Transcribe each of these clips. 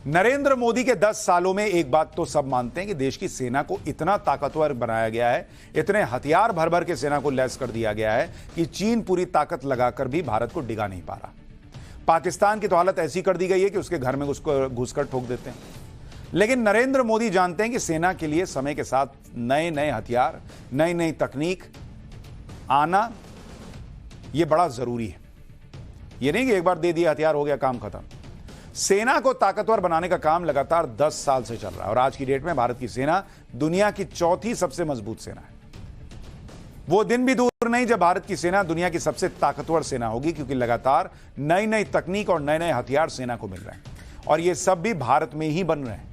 नरेंद्र मोदी के 10 सालों में एक बात तो सब मानते हैं कि देश की सेना को इतना ताकतवर बनाया गया है, इतने हथियार भर भर के सेना को लैस कर दिया गया है कि चीन पूरी ताकत लगाकर भी भारत को डिगा नहीं पा रहा। पाकिस्तान की तो हालत ऐसी कर दी गई है कि उसके घर में उसको घुसकर ठोक देते हैं। लेकिन नरेंद्र मोदी जानते हैं कि सेना के लिए समय के साथ नए नए हथियार, नई नई तकनीक आना यह बड़ा जरूरी है। यह नहीं कि एक बार दे दिया हथियार हो गया काम खत्म। सेना को ताकतवर बनाने का काम लगातार 10 साल से चल रहा है और आज की डेट में भारत की सेना दुनिया की चौथी सबसे मजबूत सेना है। वो दिन भी दूर नहीं जब भारत की सेना दुनिया की सबसे ताकतवर सेना होगी, क्योंकि लगातार नई नई तकनीक और नए नए हथियार सेना को मिल रहे हैं और ये सब भी भारत में ही बन रहे हैं।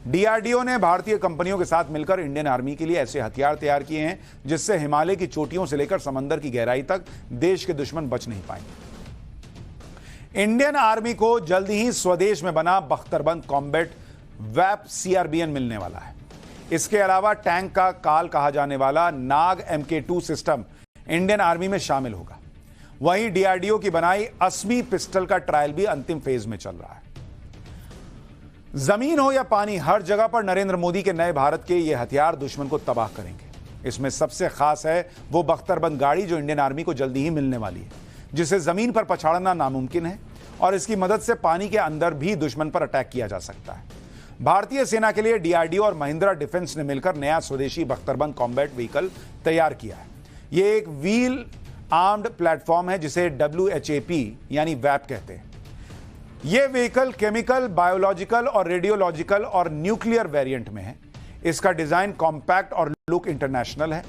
डीआरडीओ ने भारतीय कंपनियों के साथ मिलकर इंडियन आर्मी के लिए ऐसे हथियार तैयार किए हैं जिससे हिमालय की चोटियों से लेकर समंदर की गहराई तक देश के दुश्मन बच नहीं पाएंगे। इंडियन आर्मी को जल्दी ही स्वदेश में बना बख्तरबंद कॉम्बैट वैप सीआरबीएन मिलने वाला है। इसके अलावा टैंक का काल कहा जाने वाला नाग MK2 सिस्टम इंडियन आर्मी में शामिल होगा। वहीं डीआरडीओ की बनाई असमी पिस्टल का ट्रायल भी अंतिम फेज में चल रहा है। जमीन हो या पानी, हर जगह पर नरेंद्र मोदी के नए भारत के ये हथियार दुश्मन को तबाह करेंगे। इसमें सबसे खास है वो बख्तरबंद गाड़ी जो इंडियन आर्मी को जल्दी ही मिलने वाली है, जिसे जमीन पर पछाड़ना नामुमकिन है और इसकी मदद से पानी के अंदर भी दुश्मन पर अटैक किया जा सकता है। भारतीय सेना के लिए डीआरडीओ और महिंद्रा डिफेंस ने मिलकर नया स्वदेशी बख्तरबंद कॉम्बैट व्हीकल तैयार किया है। यह एक व्हील आर्म्ड प्लेटफॉर्म है जिसे WHAP यानी वैप कहते हैं। यह व्हीकल केमिकल, बायोलॉजिकल और रेडियोलॉजिकल और न्यूक्लियर वेरिएंट में है। इसका डिजाइन कॉम्पैक्ट और लुक इंटरनेशनल है।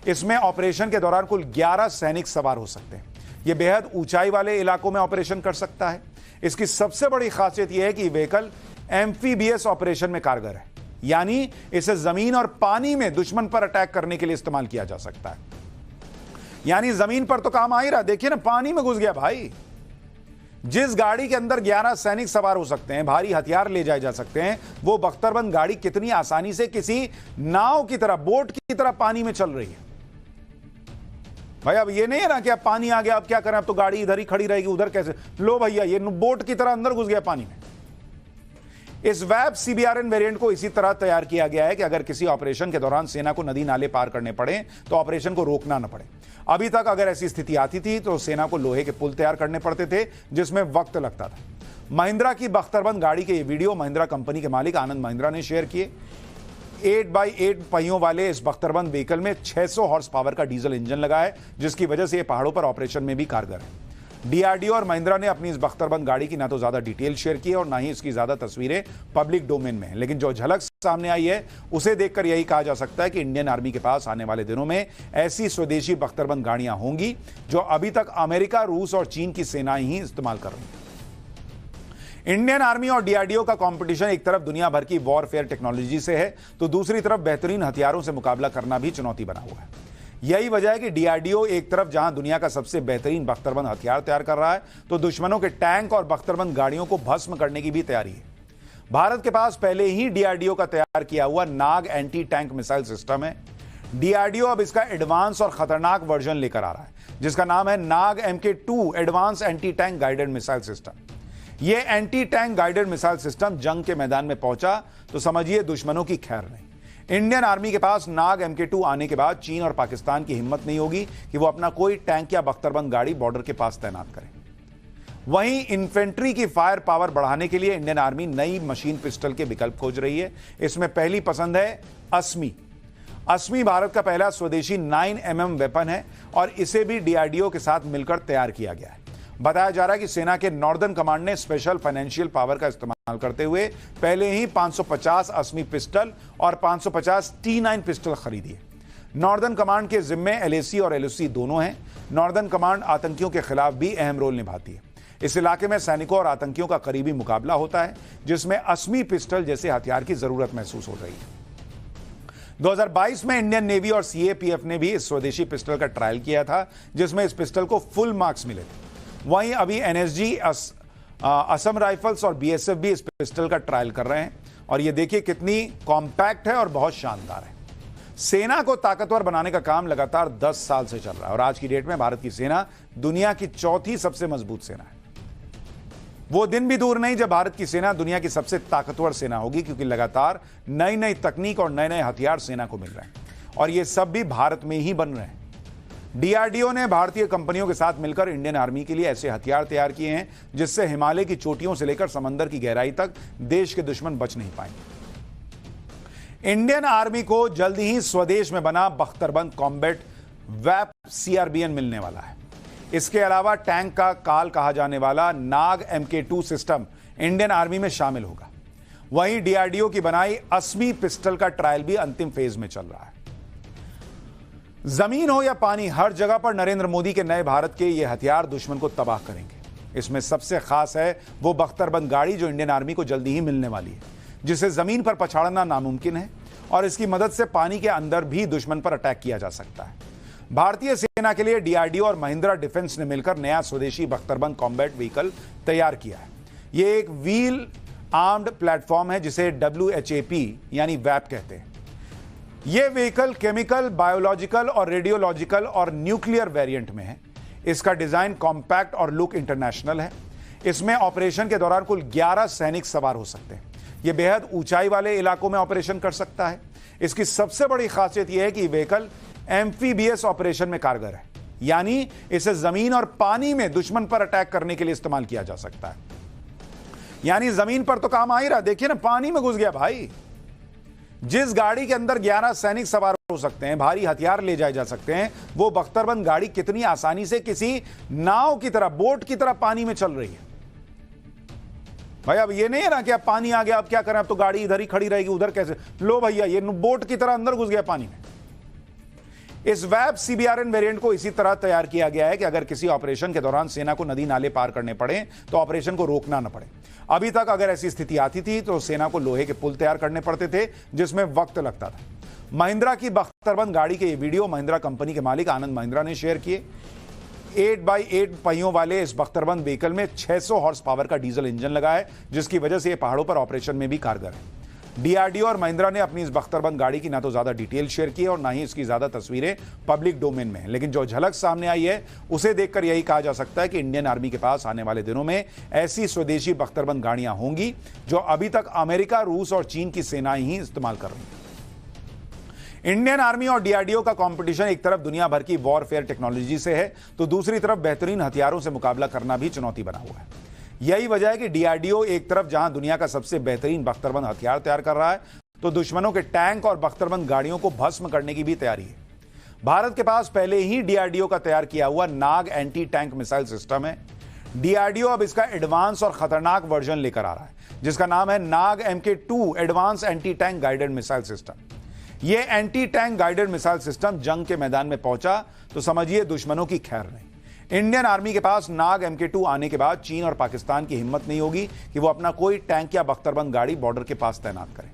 इसमें ऑपरेशन के दौरान कुल 11 सैनिक सवार हो सकते हैं। यह बेहद ऊंचाई वाले इलाकों में ऑपरेशन कर सकता है। इसकी सबसे बड़ी खासियत यह है कि व्हीकल एम्फीबियस ऑपरेशन में कारगर है, यानी इसे जमीन और पानी में दुश्मन पर अटैक करने के लिए इस्तेमाल किया जा सकता है। यानी जमीन पर तो काम आ ही रहा, देखिए ना, पानी में घुस गया भाई। जिस गाड़ी के अंदर 11 सैनिक सवार हो सकते हैं, भारी हथियार ले जाए जा सकते हैं, वो बख्तरबंद गाड़ी कितनी आसानी से किसी नाव की तरह, बोट की तरह पानी में चल रही है। भाई अब ये नहीं है ना कि अब पानी आ गया, अब क्या करें, अब तो गाड़ी इधर ही खड़ी रहेगी, उधर कैसे, लो भैया ये बोट की तरह अंदर घुस गया पानी में। इस वैप CBRN वेरिएंट को इसी तरह तैयार किया गया है कि अगर किसी ऑपरेशन के दौरान सेना को नदी नाले पार करने पड़े तो ऑपरेशन को रोकना न पड़े। अभी तक अगर ऐसी स्थिति आती थी तो सेना को लोहे के पुल तैयार करने पड़ते थे जिसमें वक्त लगता था। महिंद्रा की बख्तरबंद गाड़ी के ये वीडियो महिंद्रा कंपनी के मालिक आनंद महिंद्रा ने शेयर किए। 8x8 पहियों वाले इस बख्तरबंद व्हीकल में 600 हॉर्स पावर का डीजल इंजन लगा है, जिसकी वजह से यह पहाड़ों पर ऑपरेशन में भी कारगर है। डीआरडीओ और महिंद्रा ने अपनी इस बख्तरबंद गाड़ी की ना तो ज्यादा डिटेल शेयर की है और ना ही इसकी ज्यादा तस्वीरें पब्लिक डोमेन में है, लेकिन जो झलक सामने आई है उसे देखकर यही कहा जा सकता है कि इंडियन आर्मी के पास आने वाले दिनों में ऐसी स्वदेशी बख्तरबंद गाड़ियां होंगी जो अभी तक अमेरिका, रूस और चीन की सेनाएं ही इस्तेमाल कर रही हैं। इंडियन आर्मी और डीआरडीओ का कंपटीशन एक तरफ दुनिया भर की वॉरफेयर टेक्नोलॉजी से है तो दूसरी तरफ बेहतरीन हथियारों से मुकाबला करना भी चुनौती बना हुआ है। यही वजह है कि डीआरडीओ एक तरफ जहां दुनिया का सबसे बेहतरीन बख्तरबंद हथियार तैयार कर रहा है तो दुश्मनों के टैंक और बख्तरबंद गाड़ियों को भस्म करने की भी तैयारी है। भारत के पास पहले ही डीआरडीओ का तैयार किया हुआ नाग एंटी टैंक मिसाइल सिस्टम है। डीआरडीओ अब इसका एडवांस और खतरनाक वर्जन लेकर आ रहा है जिसका नाम है Nag MK2 advance anti tank guided missile system. यह anti tank guided missile system जंग के मैदान में पहुंचा तो समझिए दुश्मनों की खैर नहीं। इंडियन आर्मी के पास नाग MK2 आने के बाद चीन और पाकिस्तान की हिम्मत नहीं होगी कि वो अपना कोई टैंक या बख्तरबंद गाड़ी बॉर्डर के पास तैनात करें। वहीं इन्फेंट्री की फायर पावर बढ़ाने के लिए इंडियन आर्मी नई मशीन पिस्टल के विकल्प खोज रही है। इसमें पहली पसंद है असमी। असमी भारत का पहला स्वदेशी 9mm वेपन है और इसे भी डीआरडीओ के साथ मिलकर तैयार किया गया है। बताया जा रहा है कि सेना के नॉर्दर्न कमांड ने स्पेशल फाइनेंशियल पावर का इस्तेमाल करते हुए पहले ही 550 असमी पिस्टल और 550 T9 पिस्टल खरीदी है। नॉर्दर्न कमांड के जिम्मे LAC और LOC दोनों हैं। नॉर्दर्न कमांड आतंकियों के खिलाफ भी अहम रोल निभाती है। इस इलाके में सैनिकों और आतंकियों का करीबी मुकाबला होता है जिसमें असमी पिस्टल जैसे हथियार की जरूरत महसूस हो रही है। 2022 में इंडियन नेवी और CAPF ने भी इस स्वदेशी पिस्टल का ट्रायल किया था जिसमें इस पिस्टल को फुल मार्क्स मिले थे। वहीं अभी NSG, असम राइफल्स और BSF भी इस पिस्टल का ट्रायल कर रहे हैं और ये देखिए कितनी कॉम्पैक्ट है और बहुत शानदार है। सेना को ताकतवर बनाने का काम लगातार 10 साल से चल रहा है और आज की डेट में भारत की सेना दुनिया की चौथी सबसे मजबूत सेना है। वो दिन भी दूर नहीं जब भारत की सेना दुनिया की सबसे ताकतवर सेना होगी, क्योंकि लगातार नई नई तकनीक और नए नए हथियार सेना को मिल रहे हैं और ये सब भी भारत में ही बन रहे हैं। डीआरडीओ ने भारतीय कंपनियों के साथ मिलकर इंडियन आर्मी के लिए ऐसे हथियार तैयार किए हैं जिससे हिमालय की चोटियों से लेकर समंदर की गहराई तक देश के दुश्मन बच नहीं पाएंगे। इंडियन आर्मी को जल्दी ही स्वदेश में बना बख्तरबंद कॉम्बैट वैप सीआरबीएन मिलने वाला है। इसके अलावा टैंक का काल कहा जाने वाला नाग MK2 सिस्टम इंडियन आर्मी में शामिल होगा। वहीं डीआरडीओ की बनाई असमी पिस्टल का ट्रायल भी अंतिम फेज में चल रहा है। जमीन हो या पानी, हर जगह पर नरेंद्र मोदी के नए भारत के ये हथियार दुश्मन को तबाह करेंगे। इसमें सबसे खास है वो बख्तरबंद गाड़ी जो इंडियन आर्मी को जल्दी ही मिलने वाली है, जिसे जमीन पर पछाड़ना नामुमकिन है और इसकी मदद से पानी के अंदर भी दुश्मन पर अटैक किया जा सकता है। भारतीय सेना के लिए डीआरडीओ और महिंद्रा डिफेंस ने मिलकर नया स्वदेशी बख्तरबंद कॉम्बैट व्हीकल तैयार किया है। यह एक व्हील आर्म्ड प्लेटफॉर्म है जिसे WHAP यानी वैप कहते हैं। यह व्हीकल केमिकल, बायोलॉजिकल और रेडियोलॉजिकल और न्यूक्लियर वेरिएंट में है। इसका डिजाइन कॉम्पैक्ट और लुक इंटरनेशनल है। इसमें ऑपरेशन के दौरान कुल 11 सैनिक सवार हो सकते हैं। यह बेहद ऊंचाई वाले इलाकों में ऑपरेशन कर सकता है। इसकी सबसे बड़ी खासियत यह है कि व्हीकल एम्फीबियस ऑपरेशन में कारगर है, यानी इसे जमीन और पानी में दुश्मन पर अटैक करने के लिए इस्तेमाल किया जा सकता है। यानी जमीन पर तो काम आ ही रहा, देखिए ना, पानी में घुस गया भाई। जिस गाड़ी के अंदर 11 सैनिक सवार हो सकते हैं, भारी हथियार ले जाए जा सकते हैं, वो बख्तरबंद गाड़ी कितनी आसानी से किसी नाव की तरह, बोट की तरह पानी में चल रही है। भाई अब ये नहीं है ना कि अब पानी आ गया, अब क्या करें, अब तो गाड़ी इधर ही खड़ी रहेगी, उधर कैसे? लो भैया, ये बोट की तरह अंदर घुस गया पानी में। इस वैप CBRN वेरिएंट को इसी तरह तैयार किया गया है कि अगर किसी ऑपरेशन के दौरान सेना को नदी नाले पार करने पड़े तो ऑपरेशन को रोकना न पड़े। अभी तक अगर ऐसी स्थिति आती थी तो सेना को लोहे के पुल तैयार करने पड़ते थे जिसमें वक्त लगता था। महिंद्रा की बख्तरबंद गाड़ी के ये वीडियो महिंद्रा कंपनी के मालिक आनंद महिंद्रा ने शेयर किए। 8x8 पहियों वाले इस बख्तरबंद व्हीकल में 600 हॉर्स पावर का डीजल इंजन लगा है, जिसकी वजह से ये पहाड़ों पर ऑपरेशन में भी कारगर है। डीआरडीओ और महिंद्रा ने अपनी इस बख्तरबंद गाड़ी की ना तो ज्यादा डिटेल शेयर की है और ना ही इसकी ज्यादा तस्वीरें पब्लिक डोमेन में हैं, लेकिन जो झलक सामने आई है उसे देखकर यही कहा जा सकता है कि इंडियन आर्मी के पास आने वाले दिनों में ऐसी स्वदेशी बख्तरबंद गाड़ियां होंगी जो अभी तक अमेरिका, रूस और चीन की सेनाएं ही इस्तेमाल कर रही हैं। इंडियन आर्मी और डीआरडीओ का कंपटीशन एक तरफ दुनिया भर की वॉरफेयर टेक्नोलॉजी से है तो दूसरी तरफ बेहतरीन हथियारों से मुकाबला करना भी चुनौती बना हुआ है। यही वजह है कि डीआरडीओ एक तरफ जहां दुनिया का सबसे बेहतरीन बख्तरबंद हथियार तैयार कर रहा है तो दुश्मनों के टैंक और बख्तरबंद गाड़ियों को भस्म करने की भी तैयारी है। भारत के पास पहले ही डीआरडीओ का तैयार किया हुआ नाग एंटी टैंक मिसाइल सिस्टम है। डीआरडीओ अब इसका एडवांस और खतरनाक वर्जन लेकर आ रहा है जिसका नाम है Nag MK2 advance anti tank guided missile system. यह anti tank guided missile system जंग के मैदान में पहुंचा तो समझिए दुश्मनों की खैर नहीं। इंडियन आर्मी के पास नाग MK2 आने के बाद चीन और पाकिस्तान की हिम्मत नहीं होगी कि वो अपना कोई टैंक या बख्तरबंद गाड़ी बॉर्डर के पास तैनात करें।